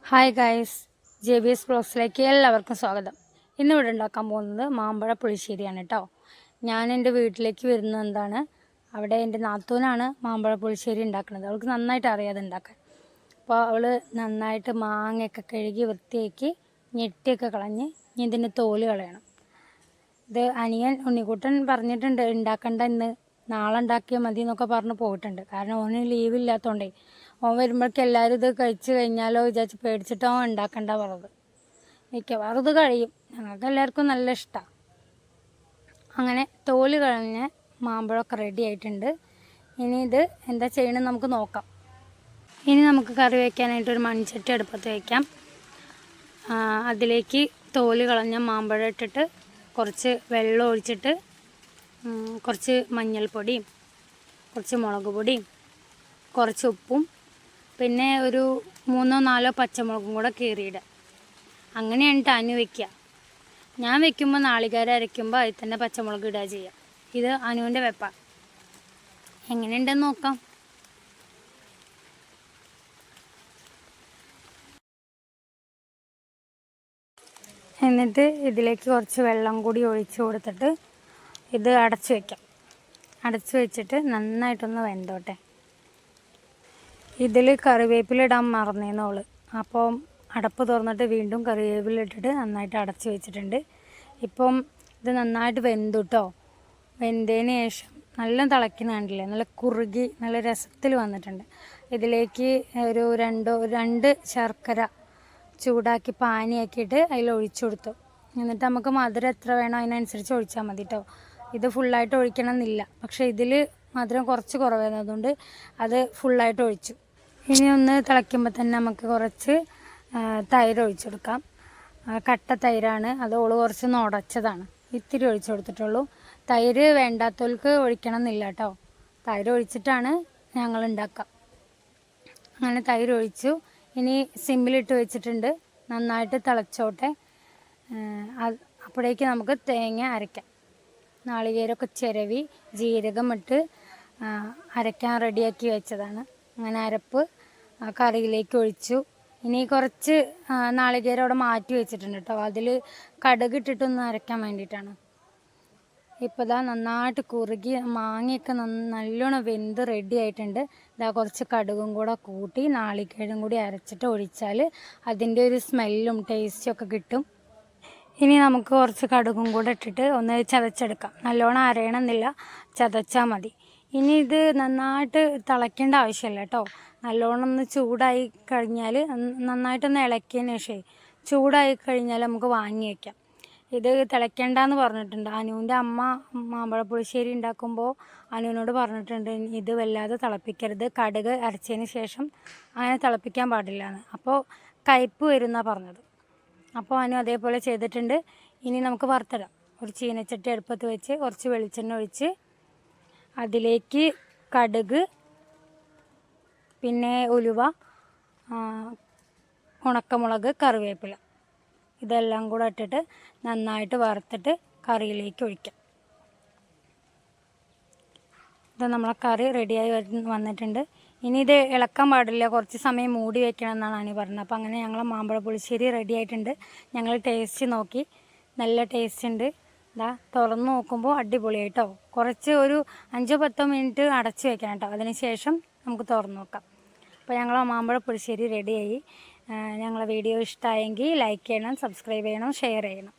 Hi guys, JBS ബ്ലോഗ്സിലേക്ക് എല്ലാവർക്കും സ്വാഗതം. ഇന്നിവിടെ ഉണ്ടാക്കാൻ പോകുന്നത് മാമ്പഴ പുളിശ്ശേരിയാണ് കേട്ടോ. ഞാൻ എൻ്റെ വീട്ടിലേക്ക് വരുന്നത് എന്താണ്, അവിടെ എൻ്റെ നാത്തൂനാണ് മാമ്പഴ പുളിശ്ശേരി ഉണ്ടാക്കുന്നത്. അവൾക്ക് നന്നായിട്ട് അറിയാതെ ഉണ്ടാക്കാൻ. അപ്പോൾ അവൾ നന്നായിട്ട് മാങ്ങയൊക്കെ കഴുകി വൃത്തിയാക്കി ഞെട്ടിയൊക്കെ കളഞ്ഞ് ഇതിൻ്റെ തോല് കളയണം. ഇത് അനിയൻ ഉണ്ണിക്കുട്ടൻ പറഞ്ഞിട്ടുണ്ട് ഉണ്ടാക്കണ്ട, ഇന്ന് നാളെ ഉണ്ടാക്കിയാൽ മതി എന്നൊക്കെ പറഞ്ഞ് പോയിട്ടുണ്ട്. കാരണം ഓന് ലീവില്ലാത്തതുകൊണ്ടേ ഓൻ വരുമ്പോഴേക്കും എല്ലാവരും ഇത് കഴിച്ച് കഴിഞ്ഞാലോ വിചാരിച്ച് പേടിച്ചിട്ട് ഓൻ ഉണ്ടാക്കണ്ട പറഞ്ഞത്. മിക്കവാറും ഇത് കഴിയും, ഞങ്ങൾക്ക് എല്ലാവർക്കും നല്ല ഇഷ്ടമാണ്. അങ്ങനെ തോല് കളഞ്ഞ് മാമ്പഴമൊക്കെ റെഡി ആയിട്ടുണ്ട്. ഇനി ഇത് എന്താ ചെയ്യണമെന്ന് നമുക്ക് നോക്കാം. ഇനി നമുക്ക് കറി വയ്ക്കാനായിട്ടൊരു മൺചട്ടി അടുപ്പത്ത് വയ്ക്കാം. അതിലേക്ക് തോല് കളഞ്ഞ മാമ്പഴം ഇട്ടിട്ട് കുറച്ച് വെള്ളം ഒഴിച്ചിട്ട് കുറച്ച് മഞ്ഞൾപ്പൊടിയും കുറച്ച് മുളക് പൊടിയും കുറച്ച് ഉപ്പും പിന്നെ ഒരു 3-4 പച്ചമുളകും കൂടെ കീറിയിടുക. അങ്ങനെയാണ് ടാനു വയ്ക്കുക. ഞാൻ വയ്ക്കുമ്പോൾ നാളികേരം അരയ്ക്കുമ്പോൾ അതിൽ തന്നെ പച്ചമുളക് ഇടുക ചെയ്യുക. ഇത് അനുവിൻ്റെ വെപ്പ. എങ്ങനെയുണ്ടെന്ന് നോക്കാം. എന്നിട്ട് ഇതിലേക്ക് കുറച്ച് വെള്ളം കൂടി ഒഴിച്ച് കൊടുത്തിട്ട് ഇത് അടച്ചു വയ്ക്കാം. അടച്ചു വെച്ചിട്ട് നന്നായിട്ടൊന്ന് വെന്തോട്ടെ. ഇതിൽ കറിവേപ്പിലിടാൻ മറന്നേന്നോള്. അപ്പം അടപ്പ് തുറന്നിട്ട് വീണ്ടും കറിവേപ്പിലിട്ടിട്ട് നന്നായിട്ട് അടച്ചു വെച്ചിട്ടുണ്ട്. ഇപ്പം ഇത് നന്നായിട്ട് വെന്തു കേട്ടോ. വെന്തതിന് ശേഷം നല്ല തിളയ്ക്കുന്നുണ്ടല്ലേ, നല്ല കുറുകി നല്ല രസത്തിൽ വന്നിട്ടുണ്ട്. ഇതിലേക്ക് ഒരു 2 ശർക്കര ചൂടാക്കി പാനിയാക്കിയിട്ട് അതിൽ ഒഴിച്ചു കൊടുത്തു. എന്നിട്ട് നമുക്ക് മധുരം എത്ര വേണോ അതിനനുസരിച്ച് ഒഴിച്ചാൽ മതി കേട്ടോ. ഇത് ഫുള്ളായിട്ട് ഒഴിക്കണം എന്നില്ല, പക്ഷേ ഇതിൽ മധുരം കുറച്ച് കുറവായിരുന്നു, അതുകൊണ്ട് അത് ഫുള്ളായിട്ട് ഒഴിച്ചു. ഇനി ഒന്ന് തിളയ്ക്കുമ്പോൾ തന്നെ നമുക്ക് കുറച്ച് തൈര് ഒഴിച്ചു കൊടുക്കാം. കട്ട തൈരാണ്, അത് ഓള് കുറച്ച് ഉടച്ചതാണ്, ഇത്തിരി ഒഴിച്ചു കൊടുത്തിട്ടുള്ളൂ. തൈര് വേണ്ടാത്തവർക്ക് ഒഴിക്കണം എന്നില്ല കേട്ടോ. തൈര് ഒഴിച്ചിട്ടാണ് ഞങ്ങൾ ഉണ്ടാക്കുക. അങ്ങനെ തൈര് ഒഴിച്ചു. ഇനി സിമ്മിലിട്ട് വെച്ചിട്ടുണ്ട്, നന്നായിട്ട് തിളച്ചോട്ടെ. അപ്പോഴേക്ക് നമുക്ക് തേങ്ങ അരയ്ക്കാം. നാളികേരമൊക്കെ ചിരവി ജീരകം ഇട്ട് അരയ്ക്കാൻ റെഡിയാക്കി വെച്ചതാണ്. അങ്ങനെ അരപ്പ് കറിയിലേക്ക് ഒഴിച്ചു. ഇനി കുറച്ച് നാളികേരം അവിടെ മാറ്റി വെച്ചിട്ടുണ്ട് കേട്ടോ, അതിൽ കടുക് ഇട്ടിട്ടൊന്ന് അരയ്ക്കാൻ വേണ്ടിയിട്ടാണ്. ഇപ്പോൾ ഇതാ നന്നായിട്ട് കുറുകി മാങ്ങയൊക്കെ നല്ലോണം വെന്ത് റെഡി ആയിട്ടുണ്ട്. ഇതാ കുറച്ച് കടുകും കൂടെ കൂട്ടി നാളികേരം കൂടി അരച്ചിട്ട് ഒഴിച്ചാൽ അതിൻ്റെ ഒരു സ്മെല്ലും ടേസ്റ്റും ഒക്കെ കിട്ടും. ഇനി നമുക്ക് കുറച്ച് കടുകും കൂടെ ഇട്ടിട്ട് ഒന്ന് ചതച്ചെടുക്കാം. നല്ലോണം അരയണമെന്നില്ല, ചതച്ചാൽ മതി. ഇനി ഇത് നന്നായിട്ട് തിളയ്ക്കേണ്ട ആവശ്യമില്ല കേട്ടോ. നല്ലോണം ഒന്ന് ചൂടായി കഴിഞ്ഞാൽ നന്നായിട്ടൊന്ന് ഇളക്കിയതിന് ശേഷം ചൂടായി കഴിഞ്ഞാൽ നമുക്ക് വാങ്ങി വയ്ക്കാം. ഇത് തിളയ്ക്കേണ്ടെന്ന് പറഞ്ഞിട്ടുണ്ട്. അനുവിൻ്റെ അമ്മ മാമ്പഴ പുളിശ്ശേരി ഉണ്ടാക്കുമ്പോൾ അനുവിനോട് പറഞ്ഞിട്ടുണ്ട്, ഇത് വല്ലാതെ തിളപ്പിക്കരുത്, കടുക് അരച്ചതിന് ശേഷം അങ്ങനെ തിളപ്പിക്കാൻ പാടില്ല എന്ന്. അപ്പോൾ കയ്പ്പ് വരുമെന്നാണ് പറഞ്ഞത്. അപ്പോൾ അനു അതേപോലെ ചെയ്തിട്ടുണ്ട്. ഇനി നമുക്ക് വറുത്തിടാം. ഒരു ചീനച്ചട്ടി അടുപ്പത്ത് വെച്ച് കുറച്ച് വെളിച്ചെണ്ണ ഒഴിച്ച് അതിലേക്ക് കടുക്, പിന്നെ ഉലുവ, ഉണക്കമുളക്, കറിവേപ്പില ഇതെല്ലാം കൂടെ ഇട്ടിട്ട് നന്നായിട്ട് വറുത്തിട്ട് കറിയിലേക്ക് ഒഴിക്കാം. ഇത് നമ്മളെ കറി റെഡിയായി വന്നിട്ടുണ്ട്. ഇനി ഇത് ഇളക്കാൻ പാടില്ല, കുറച്ച് സമയം മൂടി വെക്കണം എന്നാണ് അനി പറഞ്ഞത്. അപ്പോൾ അങ്ങനെ ഞങ്ങൾ മാമ്പഴ പുളിശ്ശേരി റെഡി ആയിട്ടുണ്ട്. ഞങ്ങൾ ടേസ്റ്റ് നോക്കി, നല്ല ടേസ്റ്റ് ഉണ്ട്. ഇതാ തുറന്ന് നോക്കുമ്പോൾ അടിപൊളിയായിട്ടോ. കുറച്ച് ഒരു 5-10 മിനിറ്റ് അടച്ച് വെക്കണം കേട്ടോ, അതിന് ശേഷം നമുക്ക് തുറന്ന് നോക്കാം. അപ്പോൾ ഞങ്ങൾ മാമ്പഴ പുളിശ്ശേരി റെഡിയായി. ഞങ്ങളെ വീഡിയോ ഇഷ്ടമായെങ്കിൽ ലൈക്ക് ചെയ്യണം, സബ്സ്ക്രൈബ് ചെയ്യണം, ഷെയർ ചെയ്യണം.